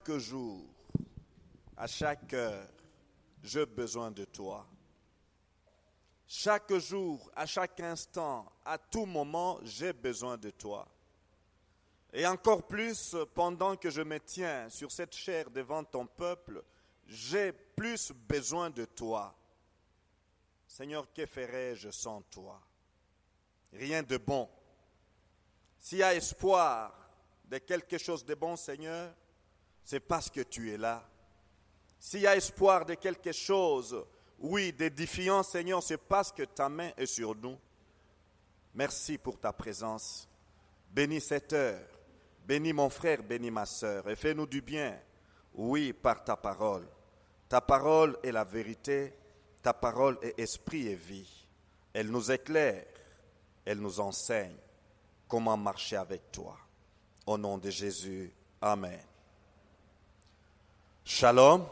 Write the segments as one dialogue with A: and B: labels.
A: chaque jour, à chaque heure, j'ai besoin de toi. Chaque jour, à chaque instant, à tout moment, j'ai besoin de toi. Et encore plus, pendant que je me tiens sur cette chaire devant ton peuple, j'ai plus besoin de toi. Seigneur, que ferais-je sans toi? Rien de bon. S'il y a espoir de quelque chose de bon, Seigneur, c'est parce que tu es là. S'il y a espoir de quelque chose, oui, d'édifiant, Seigneur, c'est parce que ta main est sur nous. Merci pour ta présence. Bénis cette heure. Bénis mon frère, bénis ma sœur. Et fais-nous du bien, oui, par ta parole. Ta parole est la vérité. Ta parole est esprit et vie. Elle nous éclaire. Elle nous enseigne comment marcher avec toi. Au nom de Jésus, amen. Shalom.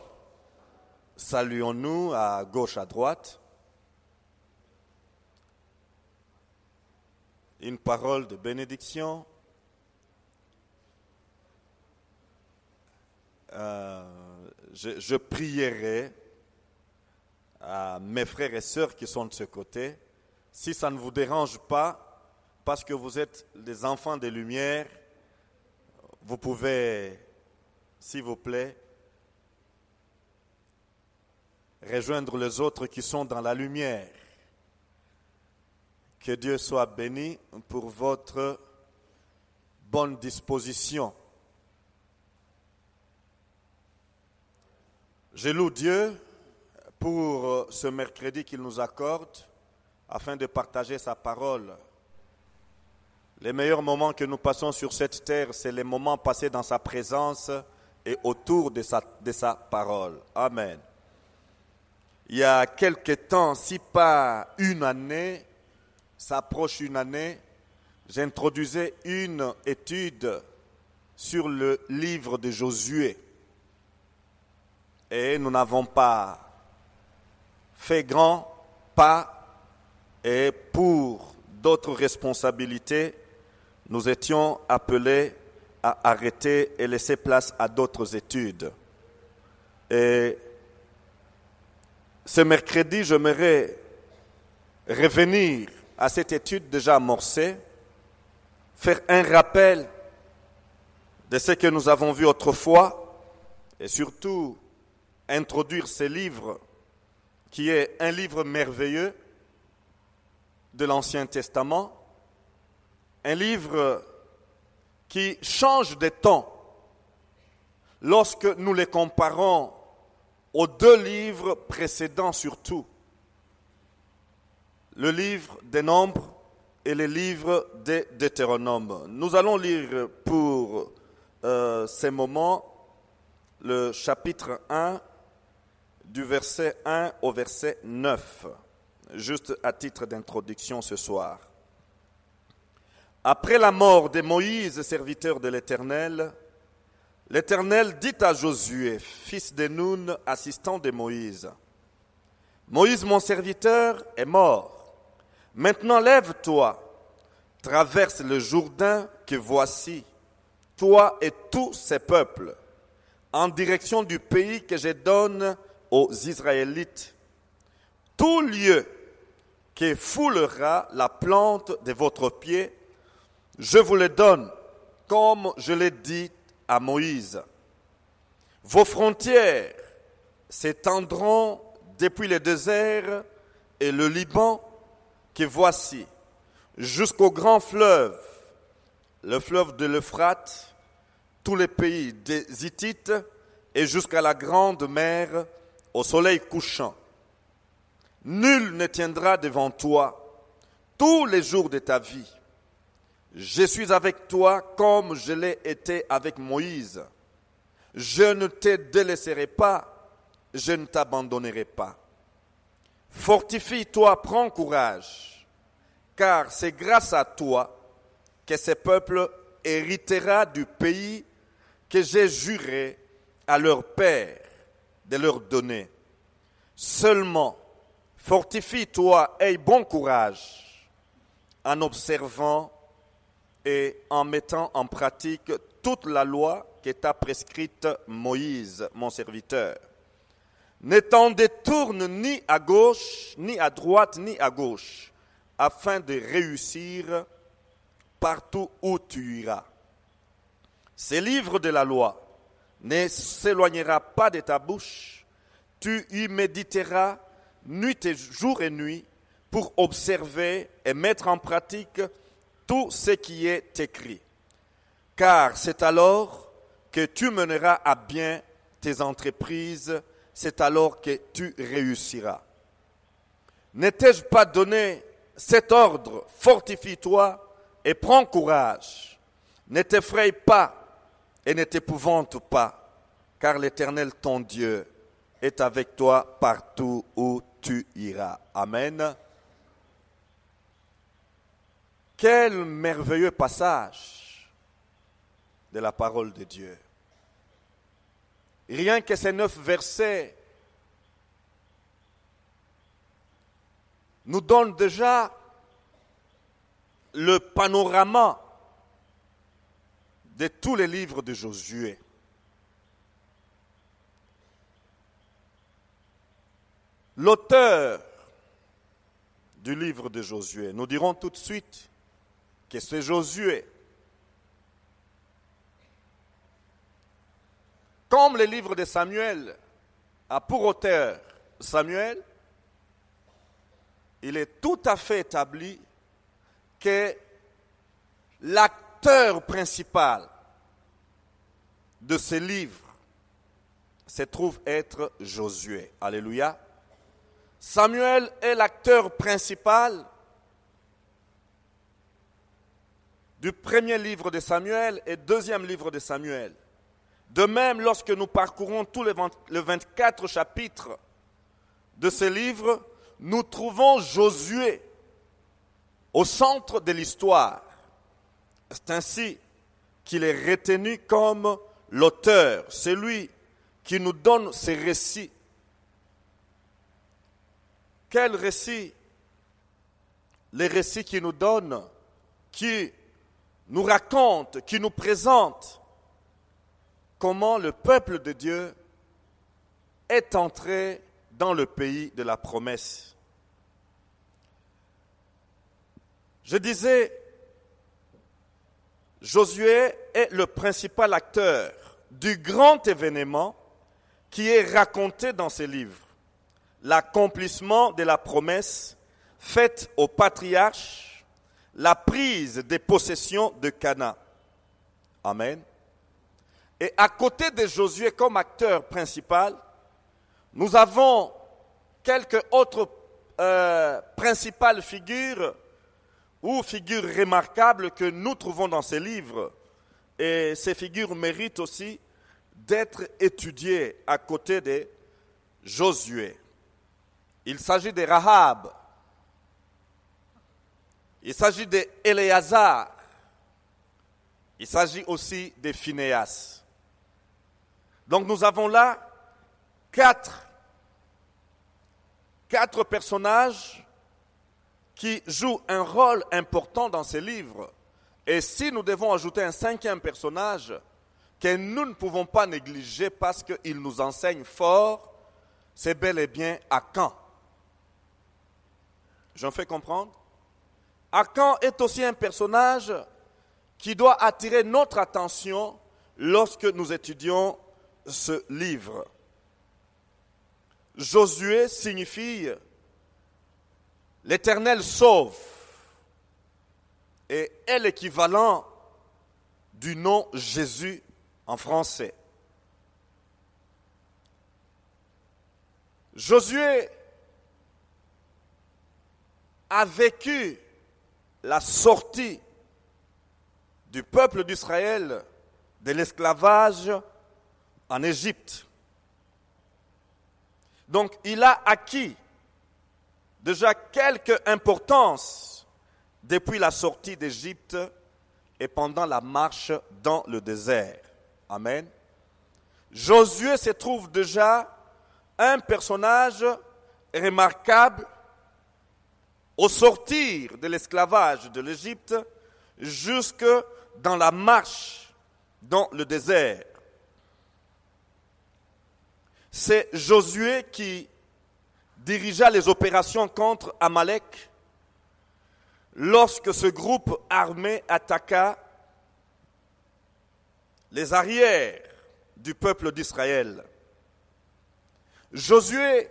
A: Saluons-nous à gauche, à droite. Une parole de bénédiction. Je prierai à mes frères et sœurs qui sont de ce côté, si ça ne vous dérange pas, parce que vous êtes des enfants des Lumières, vous pouvez, s'il vous plaît, rejoindre les autres qui sont dans la lumière. Que Dieu soit béni pour votre bonne disposition. Je loue Dieu pour ce mercredi qu'il nous accorde afin de partager sa parole. Les meilleurs moments que nous passons sur cette terre, c'est les moments passés dans sa présence et autour de sa parole. Amen. Il y a quelque temps, si pas une année, s'approche une année, j'introduisais une étude sur le livre de Josué. Et nous n'avons pas fait grand pas, et pour d'autres responsabilités, nous étions appelés à arrêter et laisser place à d'autres études. Et ce mercredi, j'aimerais revenir à cette étude déjà amorcée, faire un rappel de ce que nous avons vu autrefois et surtout introduire ce livre qui est un livre merveilleux de l'Ancien Testament, un livre qui change de ton lorsque nous les comparons aux deux livres précédents surtout, le livre des Nombres et le livre des Deutéronomes. Nous allons lire pour ces moments le chapitre 1 du verset 1 au verset 9, juste à titre d'introduction ce soir. Après la mort de Moïse, serviteur de l'Éternel, l'Éternel dit à Josué, fils de Nun, assistant de Moïse, « Moïse, mon serviteur, est mort. Maintenant lève-toi, traverse le Jourdain que voici, toi et tous ces peuples, en direction du pays que je donne aux Israélites. Tout lieu qui foulera la plante de votre pied, je vous le donne, comme je l'ai dit à Moïse. Vos frontières s'étendront depuis le désert et le Liban que voici, jusqu'au grand fleuve, le fleuve de l'Euphrate, tous les pays des Hittites et jusqu'à la grande mer au soleil couchant. Nul ne tiendra devant toi tous les jours de ta vie. Je suis avec toi comme je l'ai été avec Moïse. Je ne te délaisserai pas, je ne t'abandonnerai pas. Fortifie-toi, prends courage, car c'est grâce à toi que ce peuple héritera du pays que j'ai juré à leur père de leur donner. Seulement, fortifie-toi, aie bon courage, en observant et en mettant en pratique toute la loi que t'a prescrite Moïse, mon serviteur. Ne t'en détourne ni à gauche, ni à droite, ni à gauche, afin de réussir partout où tu iras. Ces livres de la loi ne s'éloignera pas de ta bouche. Tu y méditeras nuit et jour et nuit pour observer et mettre en pratique tout ce qui est écrit. Car c'est alors que tu mèneras à bien tes entreprises, c'est alors que tu réussiras. Ne t'ai-je pas donné cet ordre? Fortifie-toi et prends courage. Ne t'effraie pas et ne t'épouvante pas, car l'Éternel ton Dieu est avec toi partout où tu iras. Amen. Quel merveilleux passage de la parole de Dieu. Rien que ces 9 versets nous donnent déjà le panorama de tous les livres de Josué. L'auteur du livre de Josué, nous dirons tout de suite que c'est Josué. Comme le livre de Samuel a pour auteur Samuel, il est tout à fait établi que l'acteur principal de ce livre se trouve être Josué. Alléluia. Samuel est l'acteur principal du premier livre de Samuel et deuxième livre de Samuel. De même, lorsque nous parcourons tous les 24 chapitres de ce livre, nous trouvons Josué au centre de l'histoire. C'est ainsi qu'il est retenu comme l'auteur, celui qui nous donne ces récits. Quel récit? Les récits qui nous donnent, qui nous racontent, qui nous présentent comment le peuple de Dieu est entré dans le pays de la promesse. Je disais, Josué est le principal acteur du grand événement qui est raconté dans ces livres, l'accomplissement de la promesse faite aux patriarches, la prise des possessions de Canaan. Amen. Et à côté de Josué comme acteur principal, nous avons quelques autres principales figures ou figures remarquables que nous trouvons dans ces livres. Et ces figures méritent aussi d'être étudiées à côté de Josué. Il s'agit de Rahab, il s'agit d'Éléazar, il s'agit aussi de Phinéas. Donc nous avons là quatre personnages qui jouent un rôle important dans ces livres. Et si nous devons ajouter un 5e personnage que nous ne pouvons pas négliger parce qu'il nous enseigne fort, c'est bel et bien Akan. J'en fais comprendre? Akan est aussi un personnage qui doit attirer notre attention lorsque nous étudions ce livre. Josué signifie l'Éternel sauve et est l'équivalent du nom Jésus en français. Josué a vécu la sortie du peuple d'Israël de l'esclavage en Égypte. Donc, il a acquis déjà quelque importance depuis la sortie d'Égypte et pendant la marche dans le désert. Amen. Josué se trouve déjà un personnage remarquable au sortir de l'esclavage de l'Égypte jusque dans la marche dans le désert. c'est Josué qui dirigea les opérations contre Amalek lorsque ce groupe armé attaqua les arrières du peuple d'Israël. Josué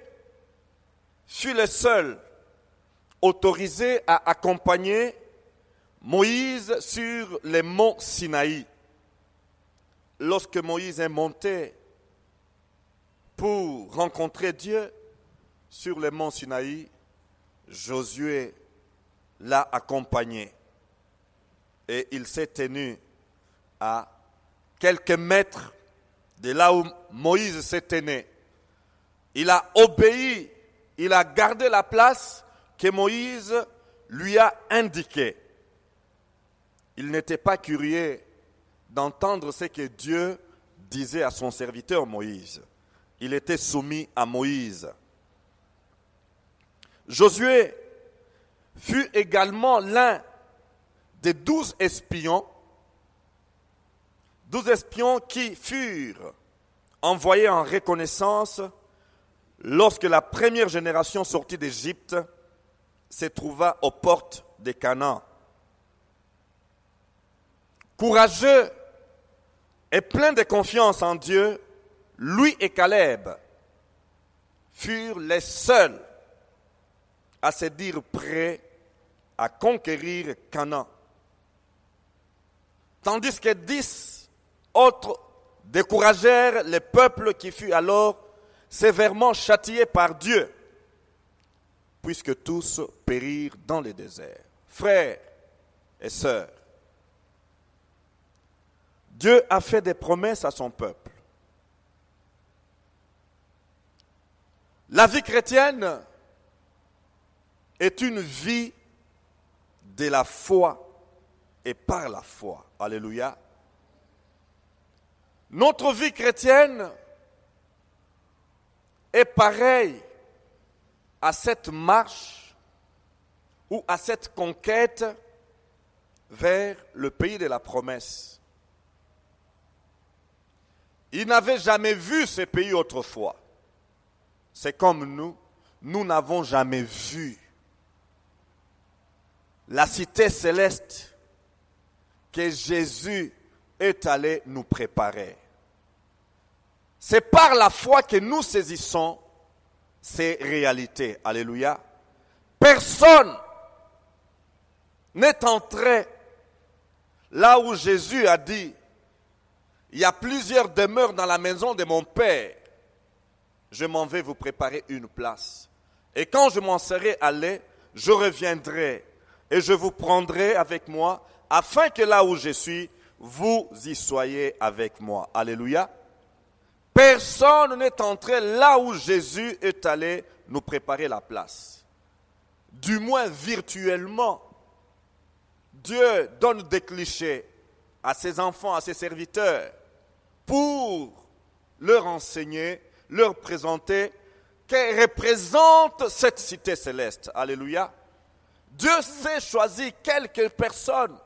A: fut le seul autorisé à accompagner Moïse sur les monts Sinaï. Lorsque Moïse est monté pour rencontrer Dieu sur les monts Sinaï, Josué l'a accompagné. Et il s'est tenu à quelques mètres de là où Moïse s'est tenu. Il a obéi, il a gardé la place que Moïse lui a indiquée. Il n'était pas curieux d'entendre ce que Dieu disait à son serviteur Moïse. Il était soumis à Moïse. Josué fut également l'un des 12 espions qui furent envoyés en reconnaissance lorsque la première génération sortie d'Égypte se trouva aux portes de Canaan. Courageux et plein de confiance en Dieu, lui et Caleb furent les seuls à se dire prêts à conquérir Canaan. Tandis que 10 autres découragèrent le peuple qui fut alors sévèrement châtié par Dieu, puisque tous périrent dans le désert. Frères et sœurs, Dieu a fait des promesses à son peuple. La vie chrétienne est une vie de la foi et par la foi. Alléluia. Notre vie chrétienne est pareille à cette marche ou à cette conquête vers le pays de la promesse. Ils n'avaient jamais vu ce pays autrefois. C'est comme nous n'avons jamais vu la cité céleste que Jésus est allé nous préparer. C'est par la foi que nous saisissons ces réalités. Alléluia. Personne n'est entré là où Jésus a dit « Il y a plusieurs demeures dans la maison de mon Père. Je m'en vais vous préparer une place. Et quand je m'en serai allé, je reviendrai et je vous prendrai avec moi, afin que là où je suis, vous y soyez avec moi. » Alléluia. Personne n'est entré là où Jésus est allé nous préparer la place. Du moins virtuellement. Dieu donne des clichés à ses enfants, à ses serviteurs, pour leur enseigner, leur présenter qu'elle représente cette cité céleste. Alléluia. Dieu s'est choisi quelques personnes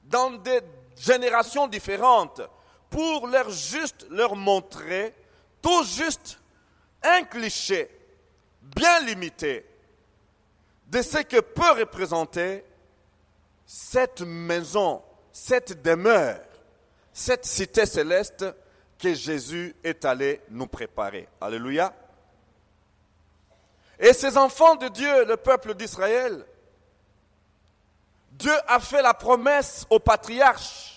A: dans des générations différentes pour leur montrer tout juste un cliché bien limité de ce que peut représenter cette maison, cette demeure, cette cité céleste que Jésus est allé nous préparer. Alléluia. Et ces enfants de Dieu, le peuple d'Israël, Dieu a fait la promesse aux patriarches.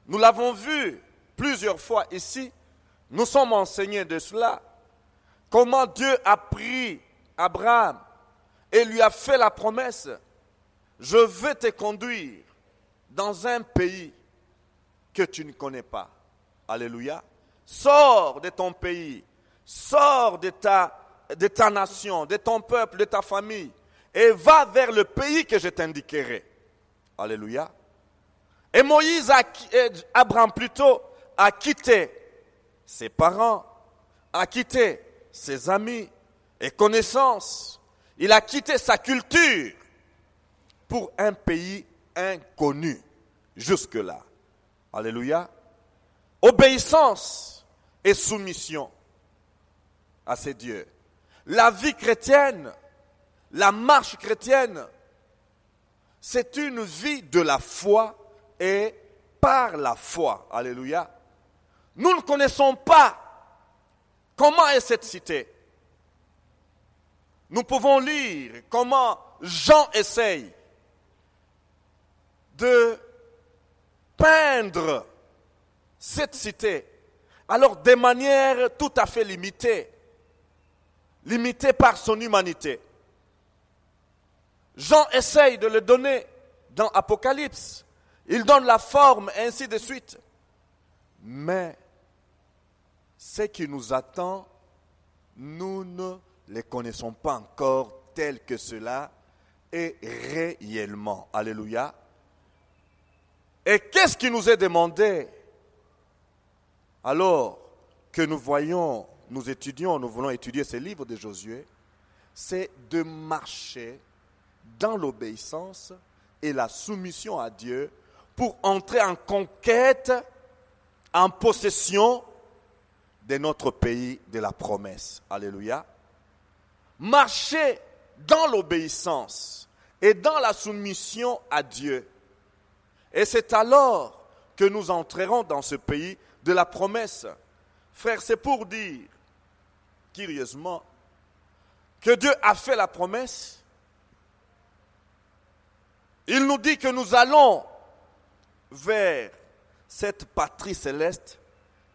A: Nous l'avons vu plusieurs fois ici. Nous sommes enseignés de cela. Comment Dieu a pris Abraham et lui a fait la promesse. Je vais te conduire dans un pays que tu ne connais pas. Alléluia. Sors de ton pays. Sors de ta nation, de ton peuple, de ta famille. Et va vers le pays que je t'indiquerai. Alléluia. Et Abraham plutôt, a quitté ses parents, a quitté ses amis et connaissances. Il a quitté sa culture pour un pays inconnu jusque-là. Alléluia. Obéissance et soumission. à ces dieux. La vie chrétienne, la marche chrétienne, c'est une vie de la foi et par la foi. Alléluia. Nous ne connaissons pas comment est cette cité. Nous pouvons lire comment Jean essaye de peindre cette cité, alors de manière tout à fait limitée par son humanité. Jean essaye de le donner dans Apocalypse. Il donne la forme, et ainsi de suite. Mais ce qui nous attend, nous ne les connaissons pas encore tel que cela est réellement. Alléluia. Et qu'est-ce qui nous est demandé alors que nous voulons étudier ce livre de Josué, c'est de marcher dans l'obéissance et la soumission à Dieu pour entrer en conquête, en possession de notre pays de la promesse. Alléluia. Marcher dans l'obéissance et dans la soumission à Dieu. Et c'est alors que nous entrerons dans ce pays de la promesse. Frère, c'est pour dire, curieusement, que Dieu a fait la promesse. Il nous dit que nous allons vers cette patrie céleste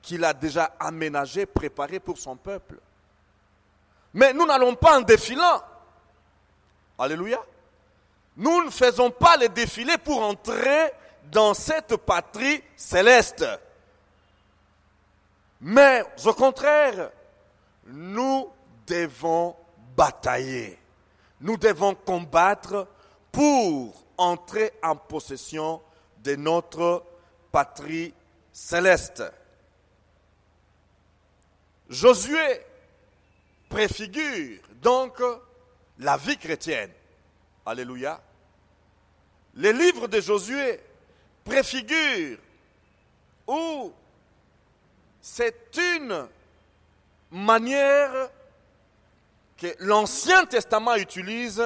A: qu'il a déjà aménagée, préparée pour son peuple. Mais nous n'allons pas en défilant. Alléluia. Nous ne faisons pas les défilés pour entrer dans cette patrie céleste. Mais au contraire, nous devons batailler. Nous devons combattre pour entrer en possession de notre patrie céleste. Josué préfigure donc la vie chrétienne. Alléluia. Les livres de Josué préfigurent où c'est une manière que l'Ancien Testament utilise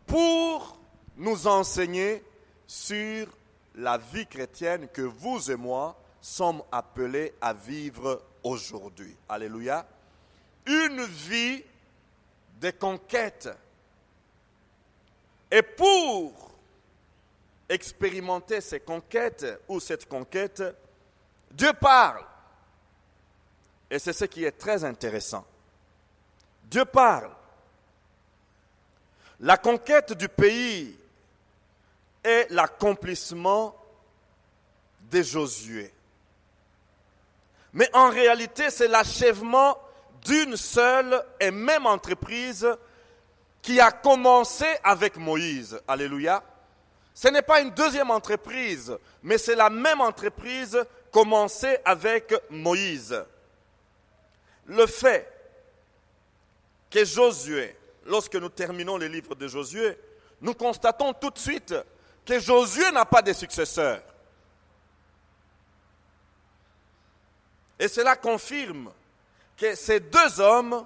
A: pour nous enseigner sur la vie chrétienne que vous et moi sommes appelés à vivre aujourd'hui. Alléluia. Une vie de conquête. Et pour expérimenter ces conquêtes ou cette conquête, Dieu parle. Et c'est ce qui est très intéressant. Dieu parle. La conquête du pays est l'accomplissement de Josué. Mais en réalité, c'est l'achèvement d'une seule et même entreprise qui a commencé avec Moïse. Alléluia. Ce n'est pas une deuxième entreprise, mais c'est la même entreprise commencée avec Moïse. Le fait que Josué, lorsque nous terminons le livre de Josué, nous constatons tout de suite que Josué n'a pas de successeur. Et cela confirme que ces deux hommes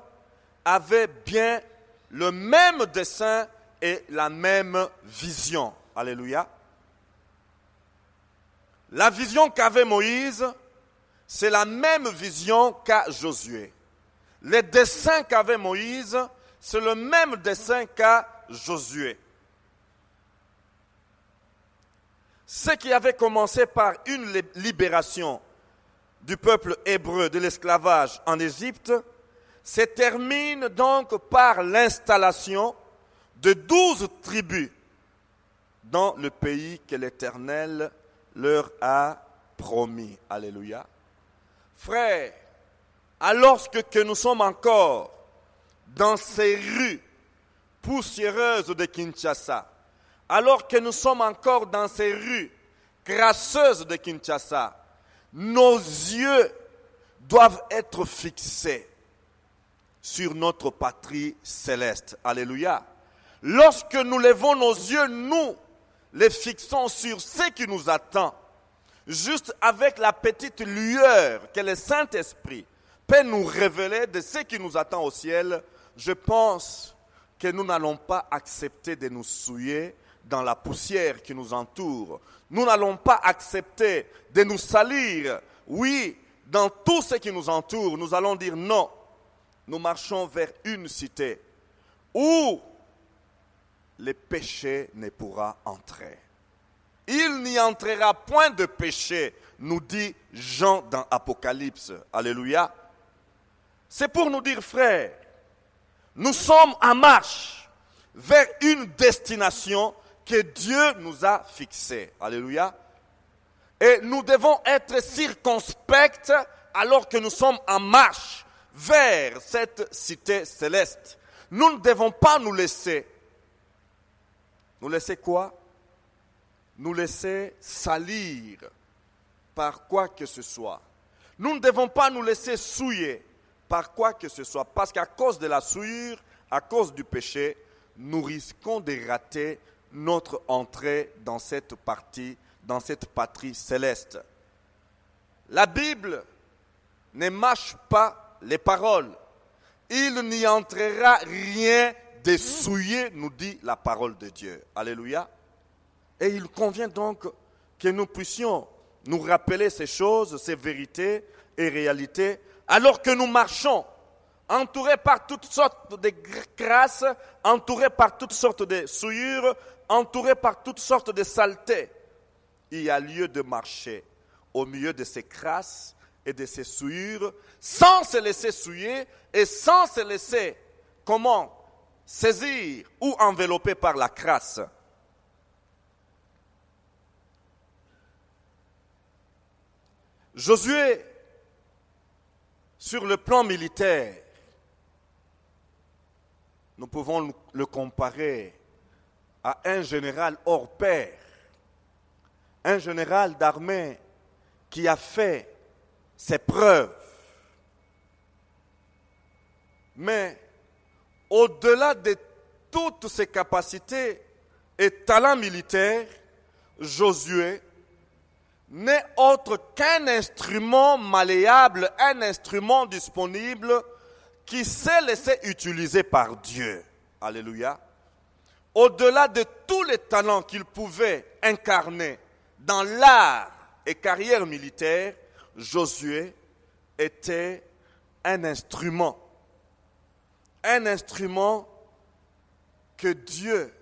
A: avaient bien le même dessein et la même vision. Alléluia. La vision qu'avait Moïse, c'est la même vision qu'a Josué. Le dessein qu'avait Moïse, c'est le même dessein qu'a Josué. Ce qui avait commencé par une libération du peuple hébreu de l'esclavage en Égypte se termine donc par l'installation de 12 tribus dans le pays que l'Éternel leur a promis. Alléluia. Frères, alors que nous sommes encore dans ces rues poussiéreuses de Kinshasa, alors que nous sommes encore dans ces rues crasseuses de Kinshasa, nos yeux doivent être fixés sur notre patrie céleste. Alléluia. Lorsque nous levons nos yeux, nous les fixons sur ce qui nous attend, juste avec la petite lueur que le Saint-Esprit peut nous révéler de ce qui nous attend au ciel, je pense que nous n'allons pas accepter de nous souiller dans la poussière qui nous entoure. Nous n'allons pas accepter de nous salir. Oui, dans tout ce qui nous entoure, nous allons dire non. Nous marchons vers une cité où le péché ne pourra entrer. Il n'y entrera point de péché, nous dit Jean dans Apocalypse. Alléluia. C'est pour nous dire, frères, nous sommes en marche vers une destination que Dieu nous a fixée. Alléluia. Et nous devons être circonspects alors que nous sommes en marche vers cette cité céleste. Nous ne devons pas nous laisser. Nous laisser quoi? Nous laisser salir par quoi que ce soit. Nous ne devons pas nous laisser souiller par quoi que ce soit. Parce qu'à cause de la souillure, à cause du péché, nous risquons de rater notre entrée dans cette partie, dans cette patrie céleste. La Bible ne mâche pas les paroles. Il n'y entrera rien de souillé, nous dit la parole de Dieu. Alléluia. Et il convient donc que nous puissions nous rappeler ces choses, ces vérités et réalités, alors que nous marchons, entourés par toutes sortes de grâces, entourés par toutes sortes de souillures, entourés par toutes sortes de saletés. Il y a lieu de marcher au milieu de ces crasses et de ces souillures, sans se laisser souiller et sans se laisser, comment, saisir ou envelopper par la crasse. Josué, sur le plan militaire, nous pouvons le comparer à un général hors pair, un général d'armée qui a fait ses preuves. Mais au-delà de toutes ses capacités et talents militaires, Josué n'est autre qu'un instrument malléable, un instrument disponible qui s'est laissé utiliser par Dieu. Alléluia. Au-delà de tous les talents qu'il pouvait incarner dans l'art et carrière militaire, Josué était un instrument que Dieu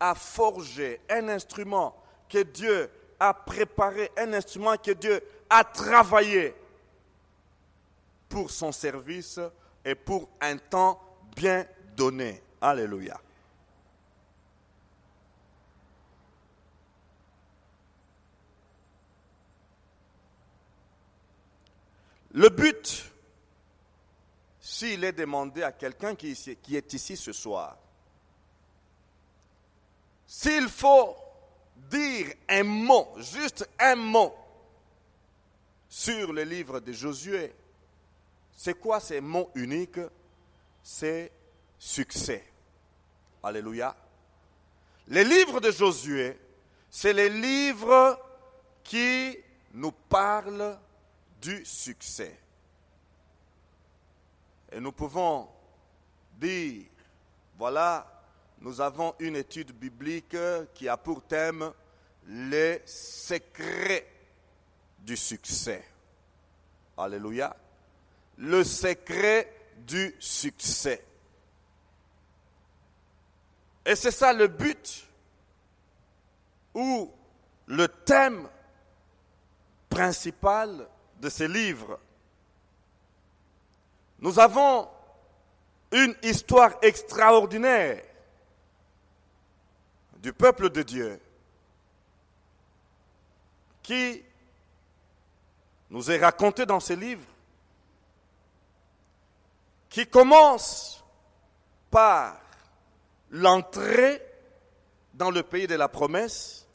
A: a forgé, un instrument que Dieu a préparé, un instrument que Dieu a travaillé pour son service et pour un temps bien donné. Alléluia. Le but, s'il est demandé à quelqu'un qui est ici ce soir, s'il faut dire un mot, juste un mot, sur le livre de Josué, c'est quoi ces mots uniques? C'est succès. Alléluia. Le livre de Josué, c'est le livre qui nous parle du succès. Et nous pouvons dire, voilà, nous avons une étude biblique qui a pour thème les secrets du succès. Alléluia. Le secret du succès. Et c'est ça le but ou le thème principal de ce livre. Nous avons une histoire extraordinaire du peuple de Dieu qui nous est racontée dans ce livre, qui commence par l'entrée dans le pays de la promesse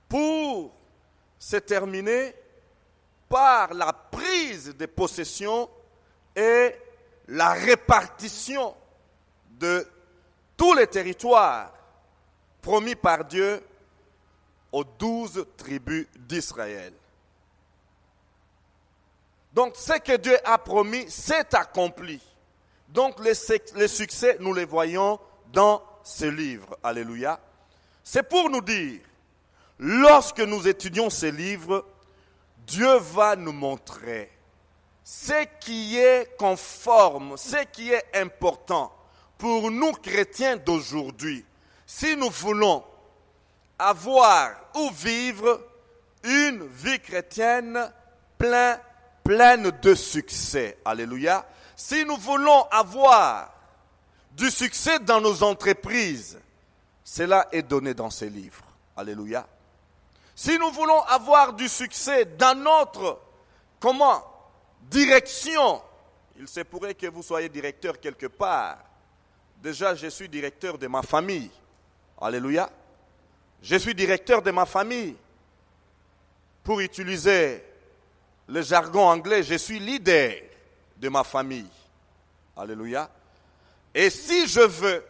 A: pour se terminer par la prise de possession et la répartition de tous les territoires promis par Dieu aux 12 tribus d'Israël. Donc ce que Dieu a promis, c'est accompli. Donc les succès, nous les voyons dans ce livre. Alléluia. C'est pour nous dire, lorsque nous étudions ce livre, Dieu va nous montrer ce qui est conforme, ce qui est important pour nous chrétiens d'aujourd'hui. Si nous voulons avoir ou vivre une vie chrétienne pleine de succès. Alléluia. Si nous voulons avoir du succès dans nos entreprises, cela est donné dans ces livres. Alléluia. Si nous voulons avoir du succès dans notre, direction, il se pourrait que vous soyez directeur quelque part. Déjà, je suis directeur de ma famille. Alléluia. Je suis directeur de ma famille. Pour utiliser le jargon anglais, je suis leader de ma famille. Alléluia. Et si je veux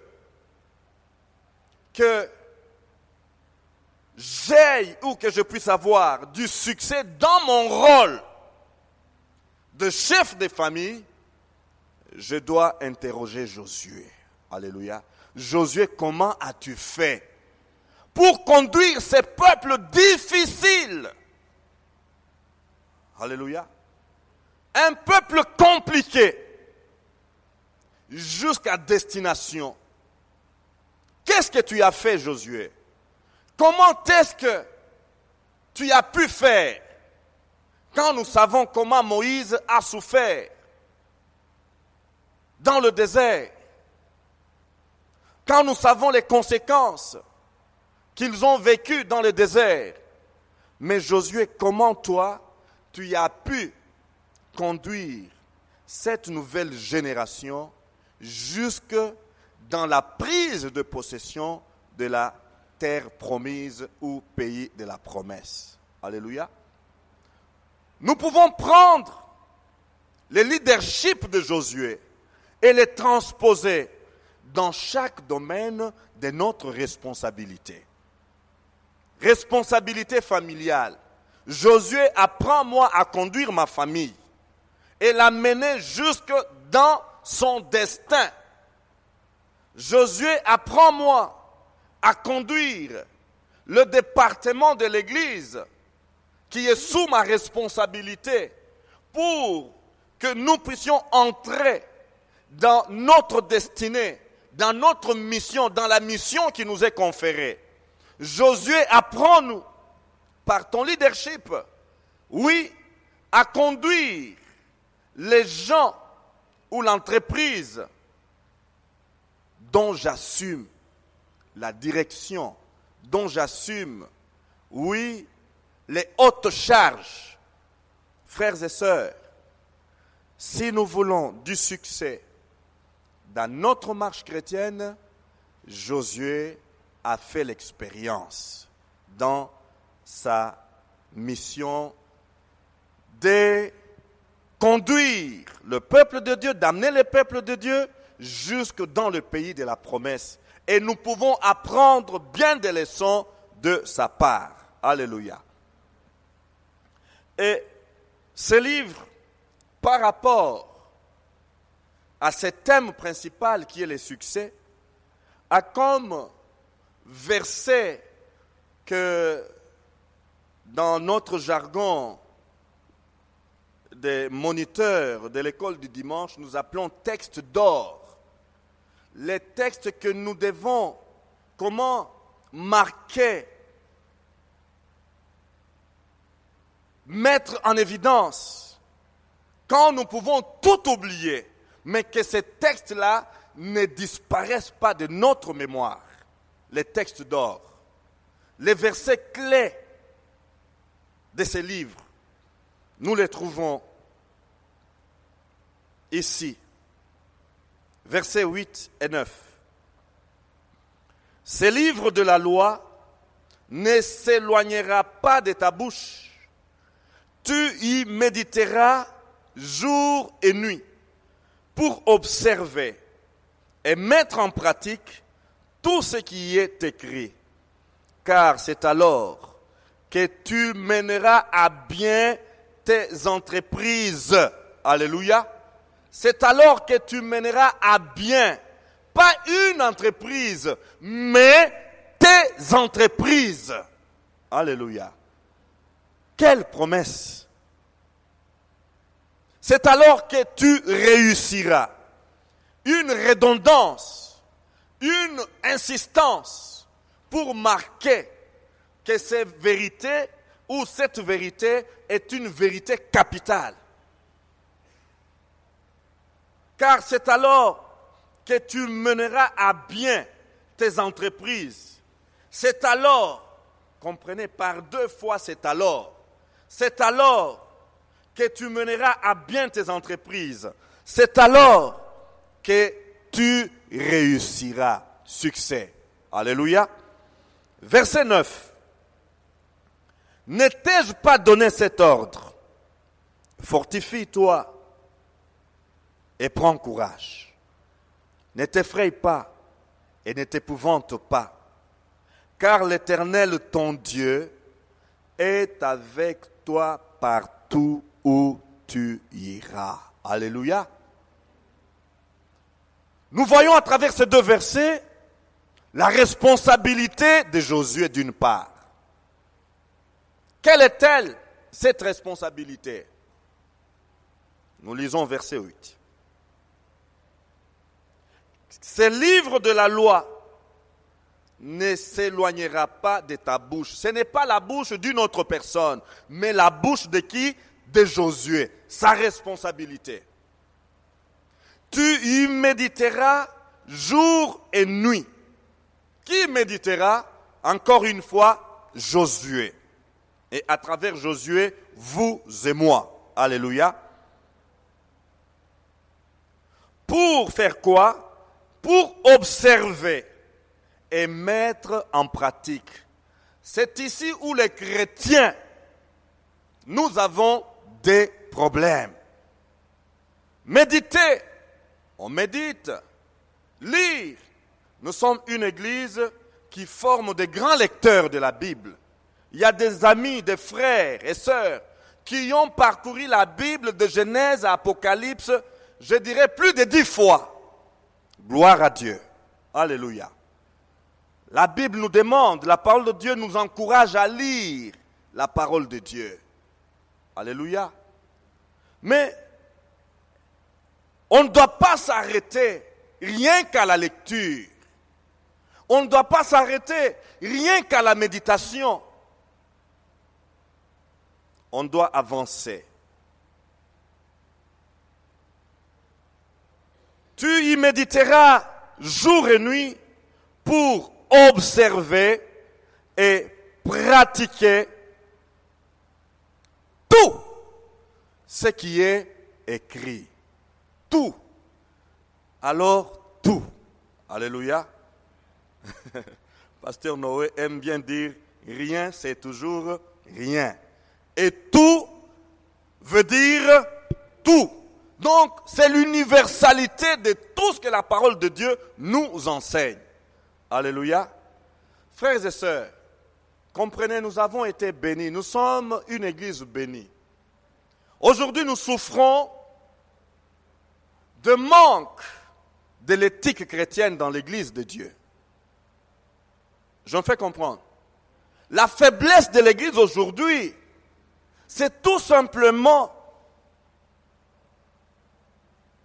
A: que j'aille ou que je puisse avoir du succès dans mon rôle de chef de famille, je dois interroger Josué. Alléluia. Josué, comment as-tu fait pour conduire ces peuples difficiles? Alléluia. Un peuple compliqué jusqu'à destination. Qu'est-ce que tu as fait, Josué? Comment est-ce que tu as pu faire quand nous savons comment Moïse a souffert dans le désert? Quand nous savons les conséquences qu'ils ont vécues dans le désert. Mais Josué, comment toi, tu as pu conduire cette nouvelle génération jusque dans la prise de possession de la terre promise ou pays de la promesse? Alléluia. Nous pouvons prendre le leadership de Josué et le transposer dans chaque domaine de notre responsabilité. Responsabilité familiale. Josué, apprends-moi à conduire ma famille et l'amener jusque dans son destin. Josué, apprends-moi à conduire le département de l'Église qui est sous ma responsabilité pour que nous puissions entrer dans notre destinée, dans notre mission, dans la mission qui nous est conférée. Josué, apprends-nous par ton leadership, oui, à conduire les gens ou l'entreprise dont j'assume la direction, dont j'assume, oui, les hautes charges. Frères et sœurs, si nous voulons du succès dans notre marche chrétienne, Josué a fait l'expérience dans sa mission de conduire le peuple de Dieu, d'amener le peuple de Dieu jusque dans le pays de la promesse. Et nous pouvons apprendre bien des leçons de sa part. Alléluia. Et ce livre, par rapport à ce thème principal qui est le succès, a comme verset que dans notre jargon des moniteurs de l'école du dimanche, nous appelons texte d'or. Les textes que nous devons, marquer, mettre en évidence, quand nous pouvons tout oublier, mais que ces textes-là ne disparaissent pas de notre mémoire. Les textes d'or, les versets clés de ces livres, nous les trouvons ici. Versets 8 et 9. Ce livre de la loi ne s'éloignera pas de ta bouche. Tu y méditeras jour et nuit pour observer et mettre en pratique tout ce qui y est écrit. Car c'est alors que tu mèneras à bien tes entreprises. Alléluia. C'est alors que tu mèneras à bien, pas une entreprise, mais tes entreprises. Alléluia. Quelle promesse! C'est alors que tu réussiras. Une redondance, une insistance pour marquer que ces vérités ou cette vérité est une vérité capitale. Car c'est alors que tu mèneras à bien tes entreprises. C'est alors, comprenez, par 2 fois c'est alors que tu mèneras à bien tes entreprises. C'est alors que tu réussiras. Succès. Alléluia. Verset 9. Ne t'ai-je pas donné cet ordre? Fortifie-toi et prends courage. Ne t'effraie pas et ne t'épouvante pas, car l'Éternel, ton Dieu, est avec toi partout où tu iras. Alléluia. Nous voyons à travers ces 2 versets la responsabilité de Josué d'une part. Quelle est-elle, cette responsabilité? Nous lisons verset 8. Ce livre de la loi ne s'éloignera pas de ta bouche. Ce n'est pas la bouche d'une autre personne, mais la bouche de qui? De Josué. Sa responsabilité. Tu y méditeras jour et nuit. Qui méditera? Encore une fois, Josué. Et à travers Josué, vous et moi. Alléluia. Pour faire quoi? Pour observer et mettre en pratique. C'est ici où les chrétiens, nous avons des problèmes. Méditer, on médite. Lire, nous sommes une église qui forme des grands lecteurs de la Bible. Il y a des amis, des frères et sœurs qui ont parcouru la Bible de Genèse à Apocalypse, je dirais plus de 10 fois. Gloire à Dieu. Alléluia. La Bible nous demande, la parole de Dieu nous encourage à lire la parole de Dieu. Alléluia. Mais on ne doit pas s'arrêter rien qu'à la lecture. On ne doit pas s'arrêter rien qu'à la méditation. On doit avancer. Tu y méditeras jour et nuit pour observer et pratiquer tout ce qui est écrit. Tout. Alors, tout. Alléluia. Pasteur Noé aime bien dire rien, c'est toujours rien. Et tout veut dire tout. Donc, c'est l'universalité de tout ce que la parole de Dieu nous enseigne. Alléluia. Frères et sœurs, comprenez, nous avons été bénis. Nous sommes une église bénie. Aujourd'hui, nous souffrons de manque de l'éthique chrétienne dans l'église de Dieu. Je me fais comprendre. La faiblesse de l'église aujourd'hui, c'est tout simplement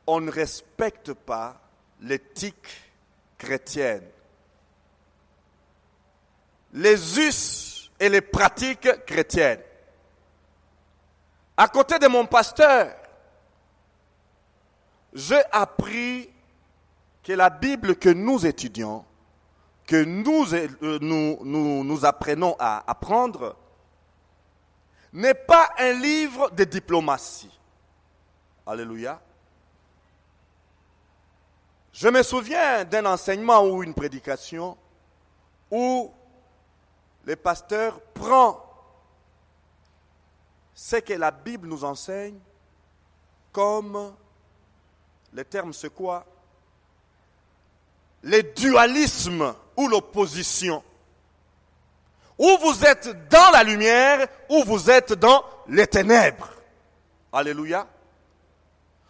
A: on ne respecte pas l'éthique chrétienne. Les us et les pratiques chrétiennes. À côté de mon pasteur, j'ai appris que la Bible que nous étudions, que nous apprenons à apprendre, n'est pas un livre de diplomatie. Alléluia. Je me souviens d'un enseignement ou une prédication où le pasteur prend ce que la Bible nous enseigne comme, le terme c'est quoi? Le dualisme ou l'opposition. Ou vous êtes dans la lumière, ou vous êtes dans les ténèbres. Alléluia.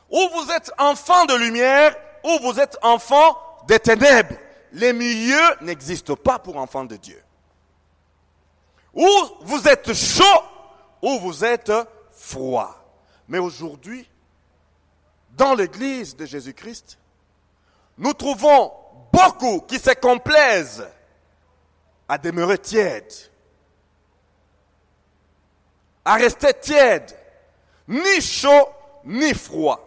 A: Ou vous êtes enfant de lumière, ou vous êtes enfant des ténèbres. Les milieux n'existent pas pour enfants de Dieu. Ou vous êtes chaud, ou vous êtes froid. Mais aujourd'hui, dans l'église de Jésus-Christ, nous trouvons beaucoup qui se complaisent à demeurer tièdes, à rester tièdes, ni chaud, ni froid,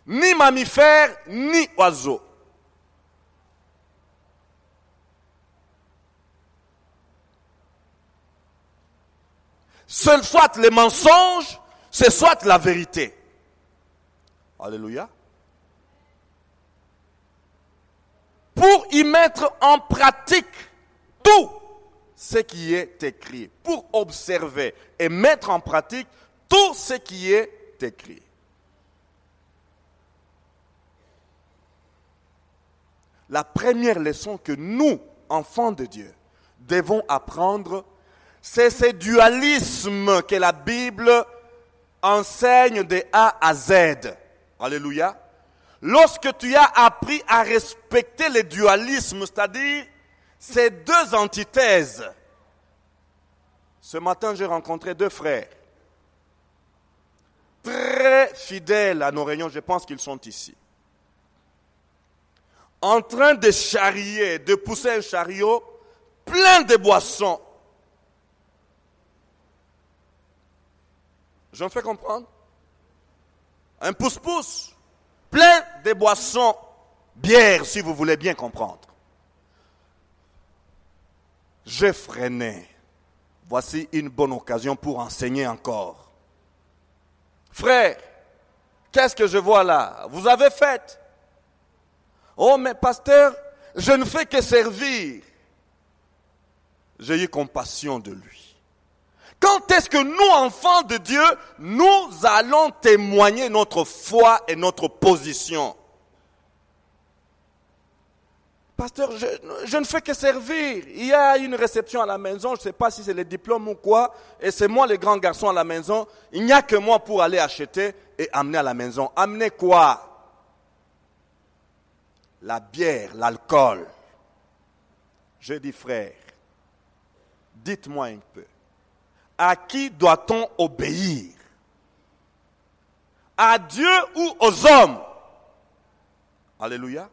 A: ni mammifères, ni oiseaux. Soit les mensonges, c'est soit la vérité. Alléluia. Pour y mettre en pratique tout ce qui est écrit. Pour observer et mettre en pratique tout ce qui est écrit. La première leçon que nous, enfants de Dieu, devons apprendre, c'est ce dualisme que la Bible enseigne de A à Z. Alléluia. Lorsque tu as appris à respecter le dualisme, c'est-à-dire ces deux antithèses. Ce matin, j'ai rencontré deux frères, très fidèles à nos réunions, je pense qu'ils sont ici, en train de charrier, de pousser un chariot plein de boissons. Je me fais comprendre? Un pousse-pousse, plein de boissons, bière si vous voulez bien comprendre. J'ai freiné. Voici une bonne occasion pour enseigner encore. Frère, qu'est-ce que je vois là? Vous avez fait. Oh mais pasteur, je ne fais que servir. J'ai eu compassion de lui. Quand est-ce que nous, enfants de Dieu, nous allons témoigner notre foi et notre position? Pasteur, je ne fais que servir. Il y a une réception à la maison, je ne sais pas si c'est les diplômes ou quoi, et c'est moi le grand garçon à la maison. Il n'y a que moi pour aller acheter et amener à la maison. Amener quoi? La bière, l'alcool. Je dis, frère, dites-moi un peu. À qui doit-on obéir? À Dieu ou aux hommes? Alléluia.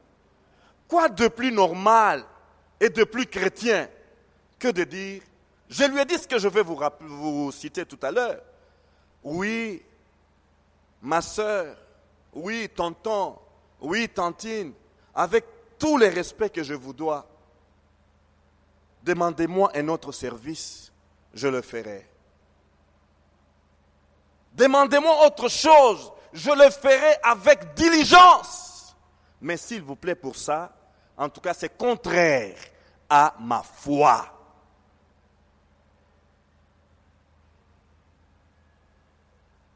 A: Quoi de plus normal et de plus chrétien que de dire, je lui ai dit ce que je vais vous citer tout à l'heure. Oui, ma sœur, oui, tonton, oui, tantine, avec tous les respects que je vous dois, demandez-moi un autre service, je le ferai. Demandez-moi autre chose, je le ferai avec diligence. Mais s'il vous plaît pour ça, en tout cas c'est contraire à ma foi.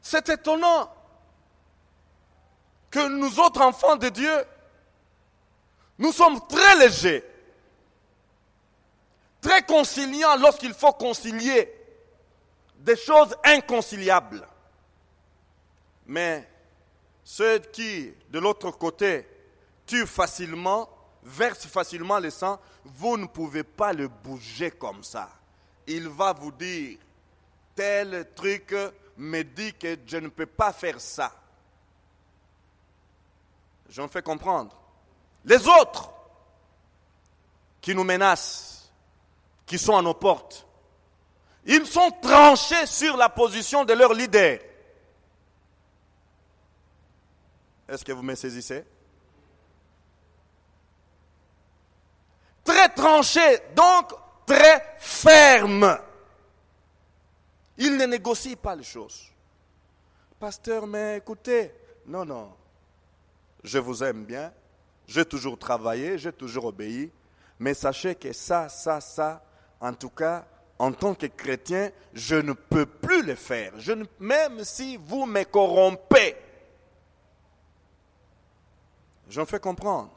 A: C'est étonnant que nous autres enfants de Dieu, nous sommes très légers, très conciliants lorsqu'il faut concilier des choses inconciliables. Mais ceux qui, de l'autre côté, tuent facilement, versent facilement le sang, vous ne pouvez pas le bouger comme ça. Il va vous dire, tel truc me dit que je ne peux pas faire ça. Je me fais comprendre. Les autres qui nous menacent, qui sont à nos portes, ils sont tranchés sur la position de leur leader. Est-ce que vous me saisissez? Très tranché, donc très ferme. Il ne négocie pas les choses. Pasteur, mais écoutez, non. Je vous aime bien, j'ai toujours travaillé, j'ai toujours obéi, mais sachez que ça, en tout cas, en tant que chrétien, je ne peux plus le faire. Même si vous me corrompez. Je me fais comprendre.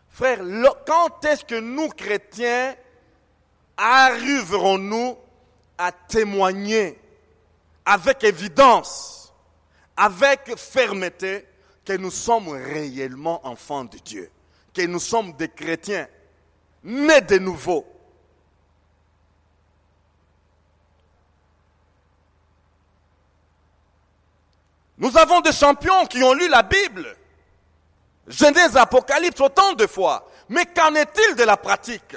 A: Frère, quand est-ce que nous, chrétiens, arriverons-nous à témoigner avec évidence, avec fermeté, que nous sommes réellement enfants de Dieu, que nous sommes des chrétiens, nés de nouveau. Nous avons des champions qui ont lu la Bible, Genèse, Apocalypse, autant de fois. Mais qu'en est-il de la pratique?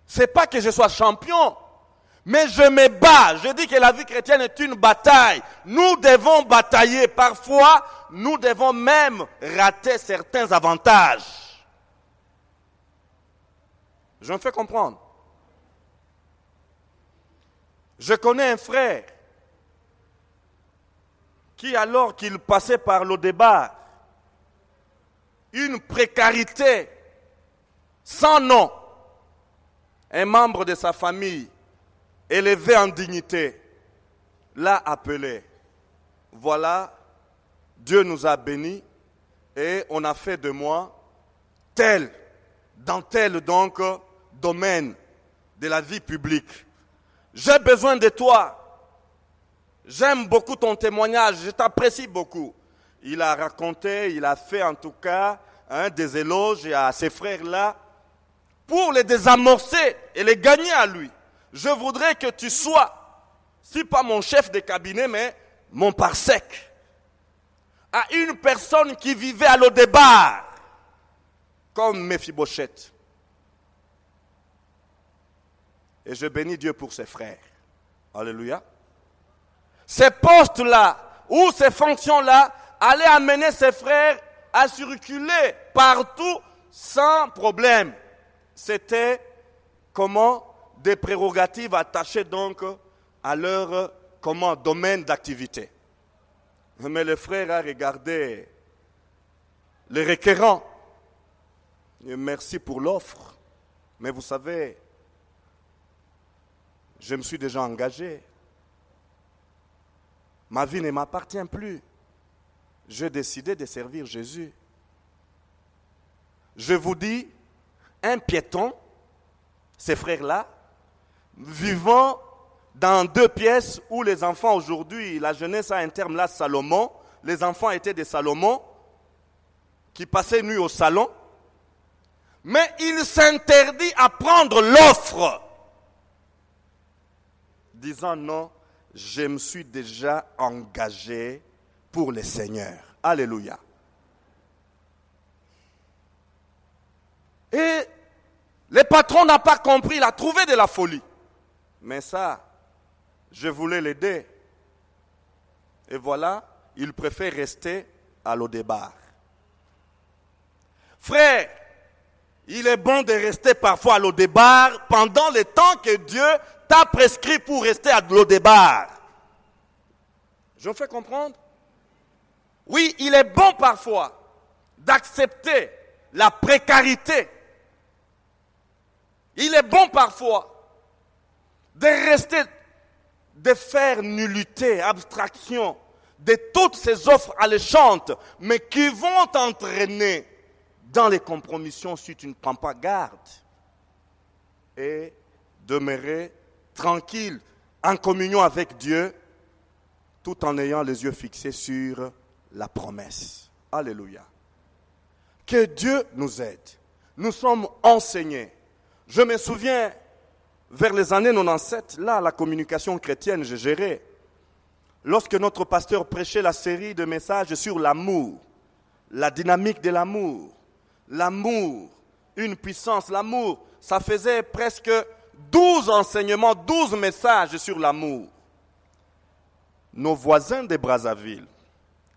A: Ce n'est pas que je sois champion, mais je me bats. Je dis que la vie chrétienne est une bataille. Nous devons batailler. Parfois, nous devons même rater certains avantages. Je me fais comprendre. Je connais un frère qui, alors qu'il passait par le débat, une précarité sans nom, un membre de sa famille, élevé en dignité, l'a appelé. Voilà, Dieu nous a bénis et on a fait de moi dans tel donc domaine de la vie publique. J'ai besoin de toi. J'aime beaucoup ton témoignage, je t'apprécie beaucoup. Il a raconté, il a fait en tout cas des éloges à ses frères-là pour les désamorcer et les gagner à lui. Je voudrais que tu sois, si pas mon chef de cabinet, mais mon parsec, à une personne qui vivait à Lo-Debar, comme Mephibosheth. Et je bénis Dieu pour ses frères. Alléluia. Ces postes-là, ou ces fonctions-là, allaient amener ses frères à circuler partout sans problème. C'était des prérogatives attachées donc à leur domaine d'activité. Mais le frère a regardé les requérants. Et merci pour l'offre. Mais vous savez, je me suis déjà engagé. Ma vie ne m'appartient plus. J'ai décidé de servir Jésus. Je vous dis, un piéton, ces frères-là, vivant dans 2 pièces où les enfants aujourd'hui, la jeunesse a un terme là, Salomon, les enfants étaient des Salomon, qui passaient nuit au salon, mais il s'interdit à prendre l'offre, disant non, je me suis déjà engagé pour le Seigneur. Alléluia. Et le patron n'a pas compris, il a trouvé de la folie. Mais ça, je voulais l'aider. Et voilà, il préfère rester à Lo-Debar. Frère, il est bon de rester parfois à Lo-Debar pendant le temps que Dieu t'a prescrit pour rester à Lo-Debar. Je me fais comprendre? Oui, il est bon parfois d'accepter la précarité. Il est bon parfois de rester, de faire nullité, abstraction de toutes ces offres alléchantes, mais qui vont t'entraîner dans les compromissions si tu ne prends pas garde. Et demeurer tranquille, en communion avec Dieu, tout en ayant les yeux fixés sur la promesse. Alléluia. Que Dieu nous aide. Nous sommes enseignés. Je me souviens, vers les années 97, là, la communication chrétienne, j'ai géré. Lorsque notre pasteur prêchait la série de messages sur l'amour, la dynamique de l'amour, une puissance, l'amour, ça faisait presque 12 enseignements, 12 messages sur l'amour. Nos voisins de Brazzaville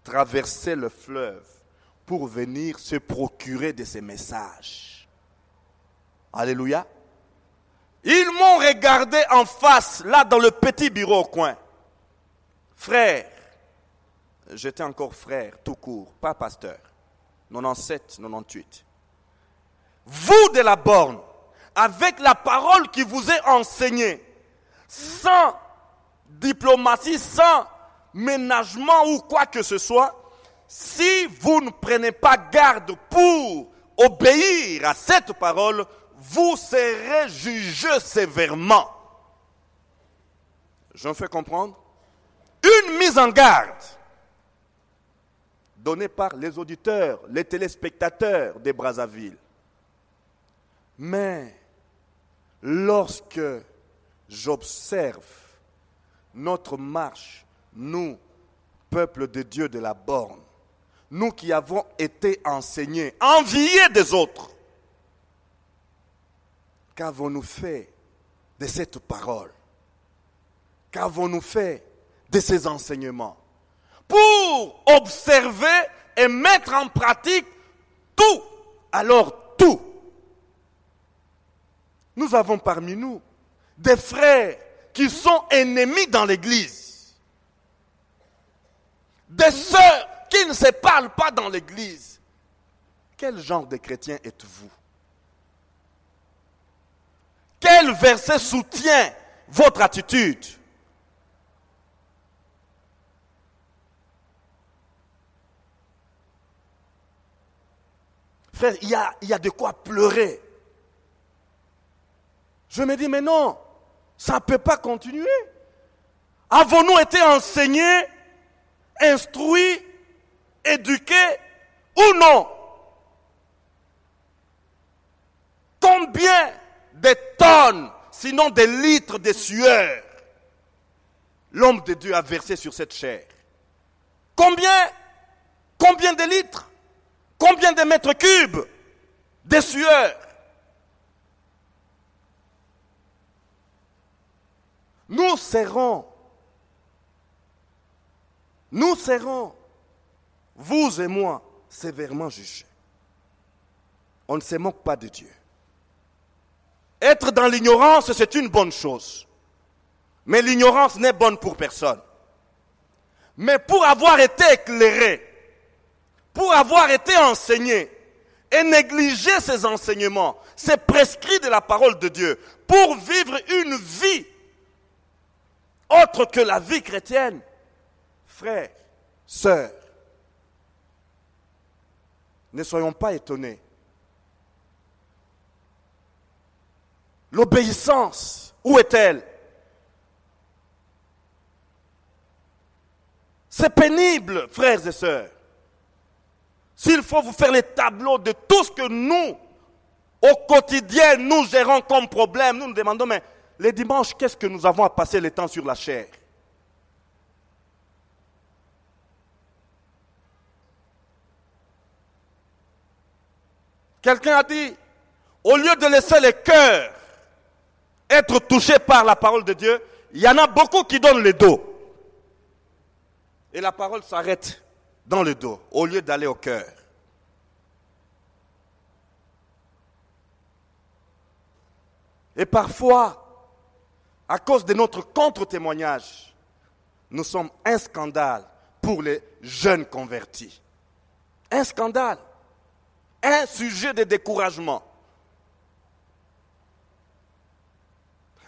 A: traversaient le fleuve pour venir se procurer de ces messages. Alléluia. Ils m'ont regardé en face, là dans le petit bureau au coin. Frère, j'étais encore frère, tout court, pas pasteur. 97, 98. Vous de la borne, avec la parole qui vous est enseignée, sans diplomatie, sans ménagement ou quoi que ce soit, si vous ne prenez pas garde pour obéir à cette parole, vous serez jugés sévèrement. Je me fais comprendre? Une mise en garde donnée par les auditeurs, les téléspectateurs des Brazzaville. Mais lorsque j'observe notre marche, nous, peuple de Dieu de la borne, nous qui avons été enseignés, enviés des autres, qu'avons-nous fait de cette parole? Qu'avons-nous fait de ces enseignements? Pour observer et mettre en pratique tout, alors tout. Nous avons parmi nous des frères qui sont ennemis dans l'église. Des sœurs qui ne se parlent pas dans l'église. Quel genre de chrétien êtes-vous? Quel verset soutient votre attitude? Frère, il y a de quoi pleurer. Je me dis, mais non, ça ne peut pas continuer. Avons-nous été enseignés, instruits, éduqués ou non? Combien de tonnes, sinon des litres de sueur, l'homme de Dieu a versé sur cette chair? Combien de litres? Combien de mètres cubes de sueur? Nous serons, vous et moi, sévèrement jugés. On ne se moque pas de Dieu. Être dans l'ignorance, c'est une bonne chose. Mais l'ignorance n'est bonne pour personne. Mais pour avoir été éclairé, pour avoir été enseigné et négliger ces enseignements, ces prescrits de la parole de Dieu, pour vivre une vie autre que la vie chrétienne, frères, sœurs, ne soyons pas étonnés. L'obéissance, où est-elle? C'est pénible, frères et sœurs. S'il faut vous faire les tableaux de tout ce que nous, au quotidien, nous gérons comme problème, nous nous demandons, mais les dimanches, qu'est-ce que nous avons à passer le temps sur la chair? Quelqu'un a dit, au lieu de laisser les cœurs être touchés par la parole de Dieu, il y en a beaucoup qui donnent le dos. Et la parole s'arrête dans le dos, au lieu d'aller au cœur. Et parfois, à cause de notre contre-témoignage, nous sommes un scandale pour les jeunes convertis. Un scandale. Un sujet de découragement.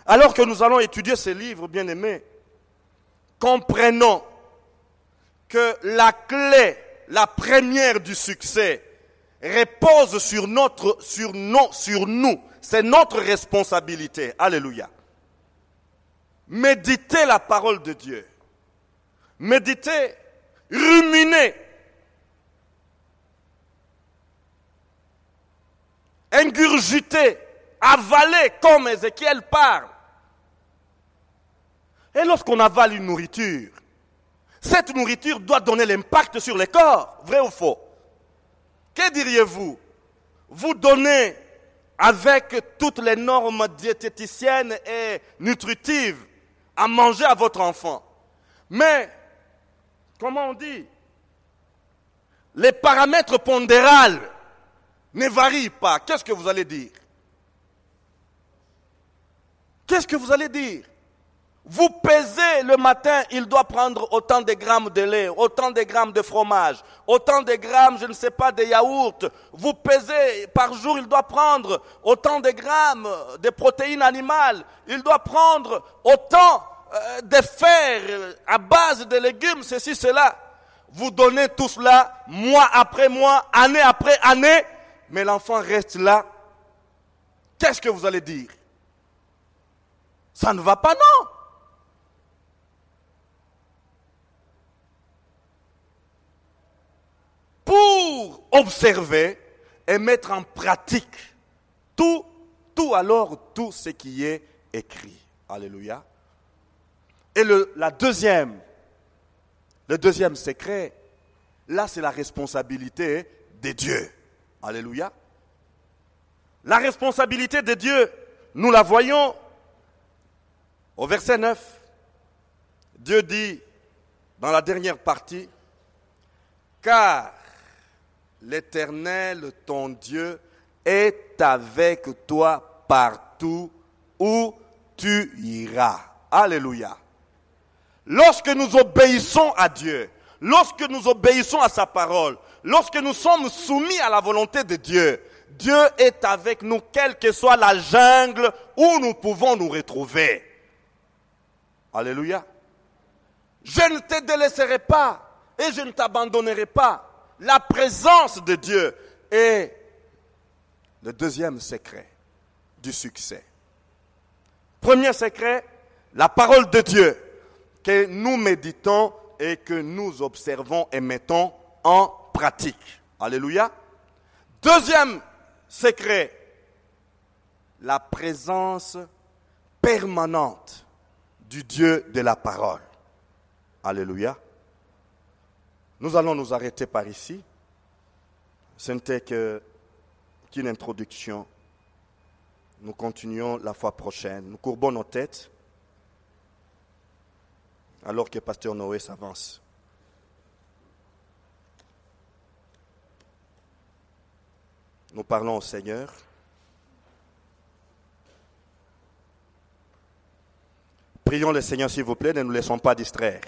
A: Alors que nous allons étudier ces livres, bien-aimés, comprenons que la clé, la première du succès, repose sur nous. C'est notre responsabilité. Alléluia. Méditez la parole de Dieu. Méditez, ruminez. Ingurgitez, avalez comme Ézéchiel parle. Et lorsqu'on avale une nourriture, cette nourriture doit donner l'impact sur le corps, vrai ou faux? Que diriez-vous? Vous donnez avec toutes les normes diététiciennes et nutritives à manger à votre enfant. Mais, comment on dit? Les paramètres pondérales ne varient pas. Qu'est-ce que vous allez dire? Qu'est-ce que vous allez dire? Vous pesez le matin, il doit prendre autant de grammes de lait, autant de grammes de fromage, autant de grammes, je ne sais pas, de yaourt. Vous pesez par jour, il doit prendre autant de grammes de protéines animales. Il doit prendre autant de fer à base de légumes, ceci, cela. Vous donnez tout cela, mois après mois, année après année, mais l'enfant reste là, qu'est-ce que vous allez dire? Ça ne va pas, non? Pour observer et mettre en pratique tout ce qui est écrit. Alléluia. Et le deuxième secret, là c'est la responsabilité de Dieu. Alléluia. La responsabilité de Dieu, nous la voyons au verset 9. Dieu dit dans la dernière partie, car l'Éternel, ton Dieu, est avec toi partout où tu iras. Alléluia. Lorsque nous obéissons à Dieu, lorsque nous obéissons à sa parole, lorsque nous sommes soumis à la volonté de Dieu, Dieu est avec nous, quelle que soit la jungle où nous pouvons nous retrouver. Alléluia. Je ne te délaisserai pas et je ne t'abandonnerai pas. La présence de Dieu est le deuxième secret du succès. Premier secret, la parole de Dieu que nous méditons et que nous observons et mettons en pratique. Alléluia. Deuxième secret, la présence permanente du Dieu de la parole. Alléluia. Nous allons nous arrêter par ici. Ce n'était qu'une introduction. Nous continuons la fois prochaine. Nous courbons nos têtes alors que Pasteur Noé s'avance. Nous parlons au Seigneur. Prions le Seigneur, s'il vous plaît, ne nous laissons pas distraire.